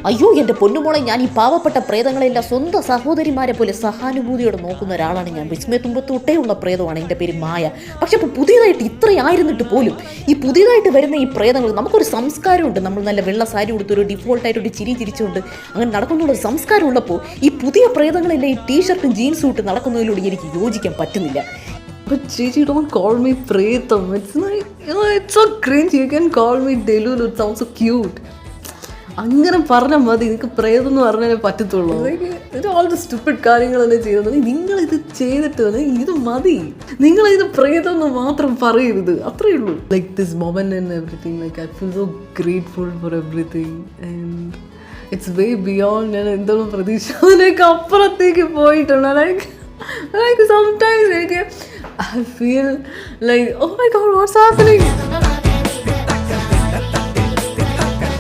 അയ്യോ എൻ്റെ പൊന്നുമോളെ, ഞാൻ ഈ പാവപ്പെട്ട പ്രേതങ്ങളെല്ലാം സ്വന്തം സഹോദരിമാരെ പോലെ സഹാനുഭൂതിയോടെ നോക്കുന്ന ഒരാളാണ് ഞാൻ. വിസ്മയത്തുമ്പത്തൊട്ടേയുള്ള പ്രേതമാണ്, എൻ്റെ പേര് മായ. പക്ഷെ ഇപ്പോൾ പുതിയതായിട്ട് ഇത്രയായിരുന്നിട്ട് പോലും ഈ പുതിയതായിട്ട് വരുന്ന ഈ പ്രേതങ്ങൾ, നമുക്കൊരു സംസ്കാരമുണ്ട്. നമ്മൾ നല്ല വെള്ള സാരി കൊടുത്തൊരു ഡിഫോൾട്ടായിട്ടൊരു ചിരി ചിരിച്ചുകൊണ്ട് അങ്ങനെ നടക്കുന്നുള്ള സംസ്കാരം ഉള്ളപ്പോൾ ഈ പുതിയ പ്രേതങ്ങളെല്ലാം ഈ ടീഷർട്ടും ജീൻസും ഇട്ട് നടക്കുന്നതിലൂടെ എനിക്ക് യോജിക്കാൻ പറ്റുന്നില്ല. But Gigi, don't call me Pretam. It's like, it's so cringe. You can call me Delulu. It sounds so cute. അങ്ങനെ പറഞ്ഞാൽ മതി. എനിക്ക് പ്രേതം എന്ന് പറഞ്ഞാലേ പറ്റത്തുള്ളൂ. ഓൾ ദ സ്റ്റുപ്പിഡ് കാര്യങ്ങൾ തന്നെ ചെയ്യുന്നത്. നിങ്ങളിത് ചെയ്തിട്ട് ഇത് മതി. നിങ്ങളിത് പ്രേതം എന്ന് മാത്രം പറയരുത്, അത്രയേ ഉള്ളൂ. Like this moment and everything, like I feel so grateful four everything and it's way beyond. ഞാൻ എന്തെങ്കിലും പ്രതീക്ഷ അതിനൊക്കെ അപ്പുറത്തേക്ക് പോയിട്ടുണ്ട്. Like sometimes I feel like, oh my god, what's happening?